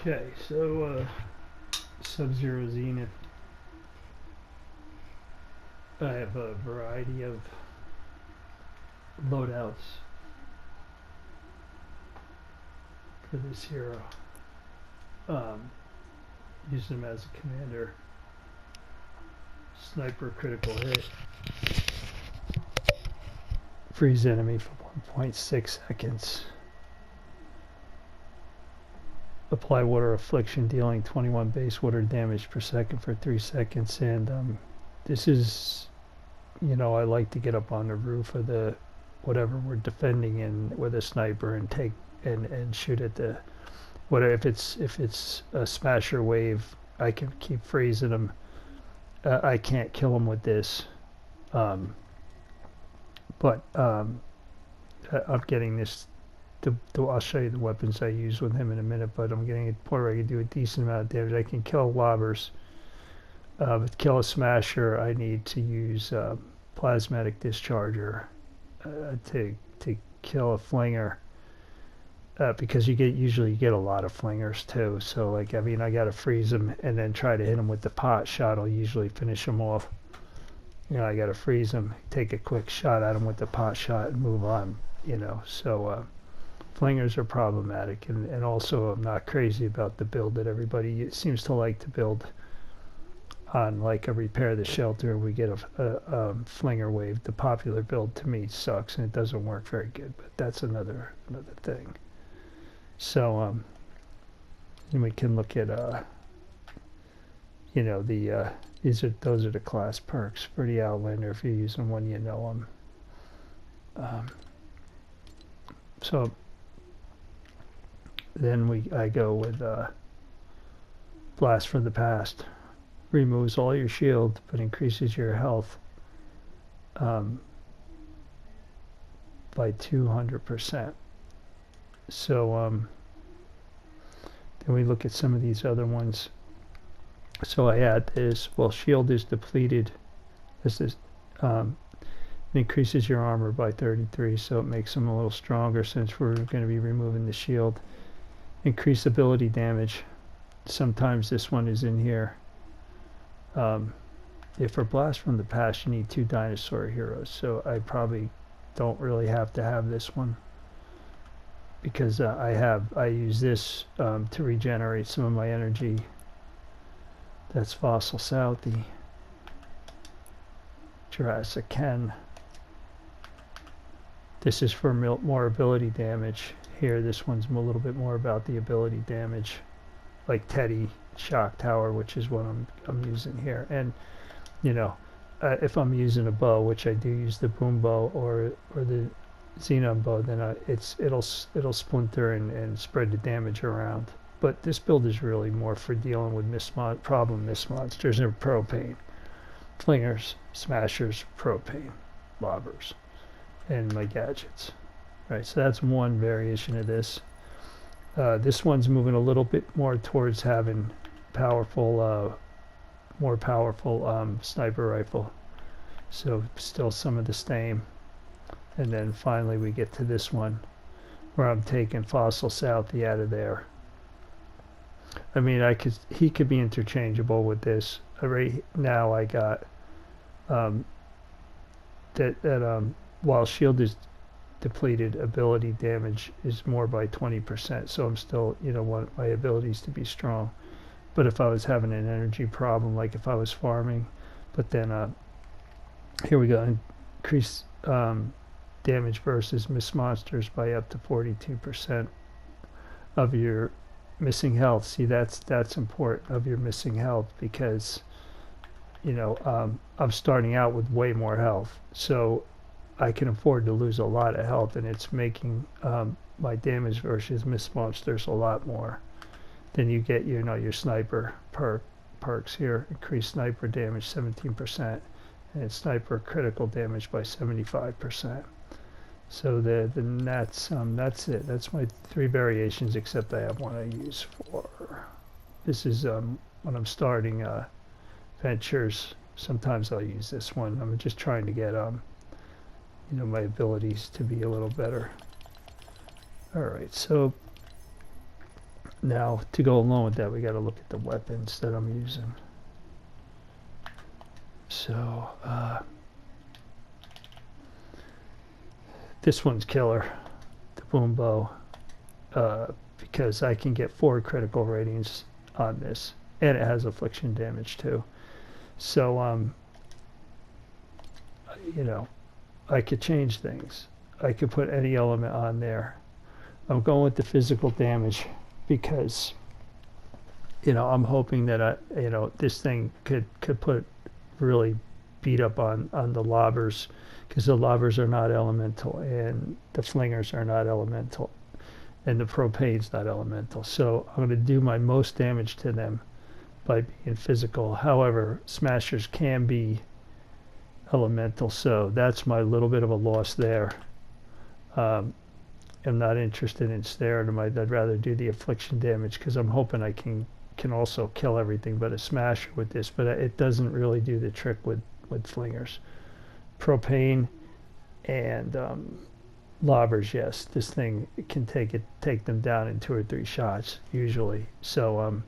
Okay, so Sub-Zero Zenith. I have a variety of loadouts for this hero. Use them as a commander. Sniper critical hit. Freeze enemy for 1.6 seconds. Apply water affliction, dealing 21 base water damage per second for 3 seconds. And this is, I like to get up on the roof of the whatever we're defending in with a sniper and take and shoot at the whatever. If it's a smasher wave, I can keep freezing them. I can't kill them with this, but I'm getting this. I'll show you the weapons I use with him in a minute, but I'm getting a point where I can do a decent amount of damage. I can kill lobbers. But to kill a smasher, I need to use plasmatic discharger to kill a flinger, because you usually get a lot of flingers too. So I got to freeze them and then try to hit them with the pot shot. I'll usually finish them off. I got to freeze them, take a quick shot at them with the pot shot, and move on. So. Flingers are problematic, and also I'm not crazy about the build that everybody seems to like to build on, like a repair the shelter. We get a flinger wave. The popular build to me sucks, and it doesn't work very good, but that's another thing. So and we can look at those are the class perks for the Outlander. If you're using one, you know them. So then I go with Blast from the Past. Removes all your shield, but increases your health by 200%. So then we look at some of these other ones. So I add this. Well, shield is depleted. This is increases your armor by 33, so it makes them a little stronger since we're going to be removing the shield. Increase ability damage. Sometimes this one is in here. If for Blast from the Past, you need 2 dinosaur heroes, so I probably don't really have to have this one, because I use this to regenerate some of my energy. That's Fossil Southie. Jurassic Ken. This is for more ability damage. Here, this one's a little bit more about the ability damage, like Teddy Shock Tower, which is what I'm using here. And if I'm using a bow, which I do use the boom bow or the xenon bow, then it'll splinter and spread the damage around. But this build is really more for dealing with problem miss monsters and propane, flingers, smashers, propane, lobbers, and my gadgets. Right, so that's one variation of this. This one's moving a little bit more towards having more powerful sniper rifle. So still some of the same. And then finally we get to this one, where I'm taking Fossil Southie out of there. I mean, he could be interchangeable with this. Right now I got while shield is depleted, ability damage is more by 20%, so I'm still want my abilities to be strong. But if I was having an energy problem, like if I was farming, but then here we go, increase damage versus miss monsters by up to 42% of your missing health. See, that's important, of your missing health, because I'm starting out with way more health, so I can afford to lose a lot of health, and it's making my damage versus miss monsters a lot more. Then you get your sniper perks here. Increase sniper damage 17%, and sniper critical damage by 75%. So that's it. That's my 3 variations, except I have one I use for. This is when I'm starting ventures. Sometimes I'll use this one. I'm just trying to get my abilities to be a little better. Alright, so Now, to go along with that, we got to look at the weapons that I'm using. So, this one's killer, the boom bow, because I can get 4 critical ratings on this, and it has affliction damage too. So, you know, I could change things. I could put any element on there. I'm going with the physical damage because, you know, I'm hoping that this thing could put really beat up on the lobbers, because the lobbers are not elemental and the flingers are not elemental and the propane's not elemental. So I'm going to do my most damage to them by being physical. However, smashers can be elemental, so that's my little bit of a loss there. I'm not interested in staring them. I'd rather do the affliction damage, because I'm hoping I can also kill everything but a smasher with this, but it doesn't really do the trick with flingers. Propane and lobbers, yes, this thing can take them down in 2 or 3 shots usually. So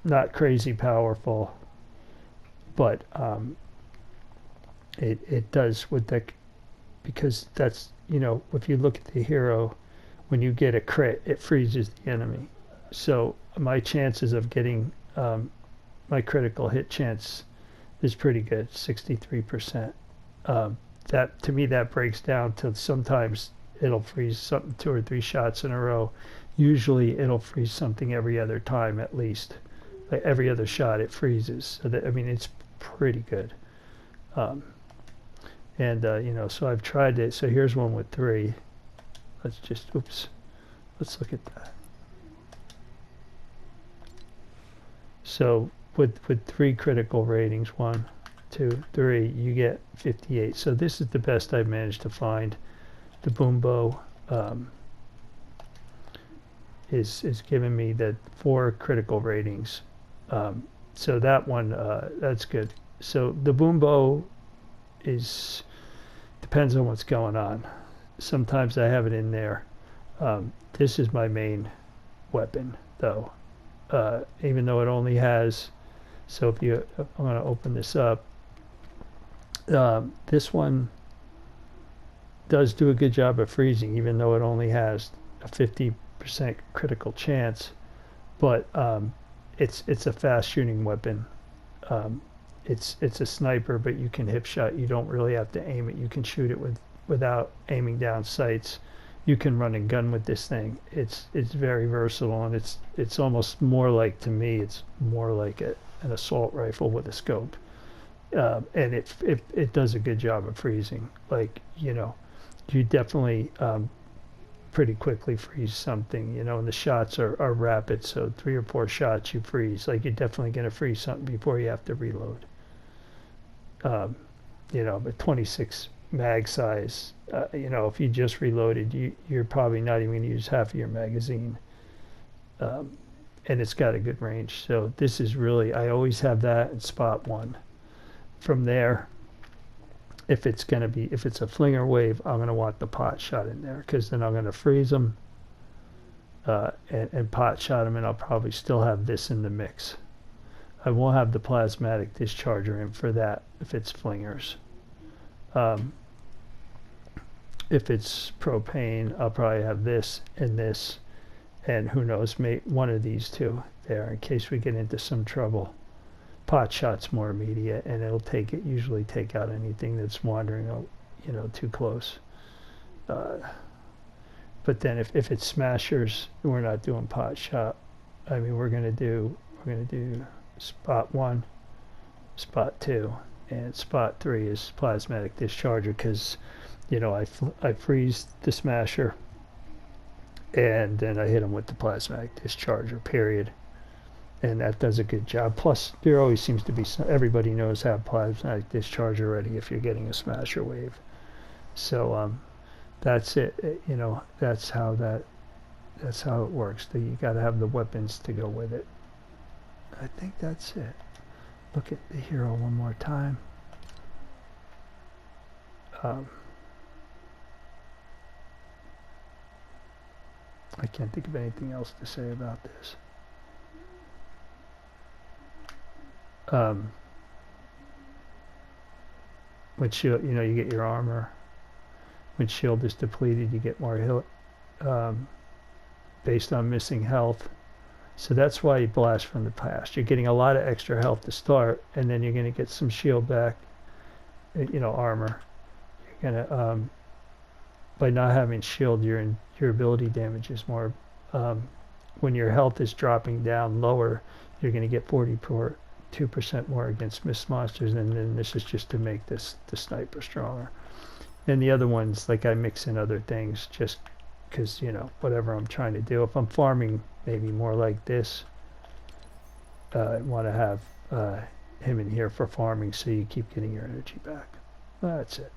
not crazy powerful, but it does with that, because that's, you know, if you look at the hero, when you get a crit, it freezes the enemy. So my chances of getting my critical hit chance is pretty good, 63%. That, to me, that breaks down to sometimes it'll freeze something 2 or 3 shots in a row. Usually it'll freeze something every other time, at least. Like every other shot it freezes. So that, I mean, it's pretty good. You know, so I've tried it. So here's one with 3. Let's just, let's look at that. So with 3 critical ratings, 1, 2, 3, you get 58. So this is the best I've managed to find. The boom bow is giving me the 4 critical ratings. So that one, that's good. So the boom bow depends on what's going on. Sometimes I have it in there. This is my main weapon, though. Even though it only has, so I'm going to open this up. This one does do a good job of freezing, even though it only has a 50% critical chance. But it's a fast shooting weapon. It's a sniper, but you can hip shot. You don't really have to aim it. You can shoot it without aiming down sights. You can run and gun with this thing. It's very versatile, and it's almost more like, to me, it's more like an assault rifle with a scope. And it does a good job of freezing. Like, you know, you definitely pretty quickly freeze something, you know, and the shots are rapid, so 3 or 4 shots you freeze. Like, you're definitely going to freeze something before you have to reload. You know, but 26 mag size, you know, if you just reloaded, you're probably not even going to use half of your magazine. And it's got a good range. So this is really, I always have that in spot 1. From there, if it's a flinger wave, I'm going to want the pot shot in there, because then I'm going to freeze them and pot shot them, and I'll probably still have this in the mix. I won't have the plasmatic discharger in for that if it's flingers. If it's propane, I'll probably have this and this, and who knows, one of these two there in case we get into some trouble. Pot shot's more immediate, and it'll usually take out anything that's wandering, you know, too close. But then if it's smashers, we're not doing pot shot. I mean, we're gonna do spot 1, spot 2, and spot 3 is plasmatic discharger, because, you know, I freeze the smasher and then I hit him with the plasmatic discharger, period. And that does a good job. Plus, there always seems to be everybody knows how plasmatic discharger ready if you're getting a smasher wave. So that's it. You know, that's how it works. You got to have the weapons to go with it. I think that's it. Look at the hero one more time. I can't think of anything else to say about this. When shield, you know, you get your armor. When shield is depleted, you get more heal, based on missing health. So that's why you blast from the past. You're getting a lot of extra health to start, and then you're going to get some shield back, you know, armor. You're going to, by not having shield, your ability damage is more. When your health is dropping down lower, you're going to get 42% more against missed monsters, and then this is just to make the sniper stronger. Then the other ones, like I mix in other things just because, you know, whatever I'm trying to do. If I'm farming maybe more like this, I want to have him in here for farming so you keep getting your energy back. That's it.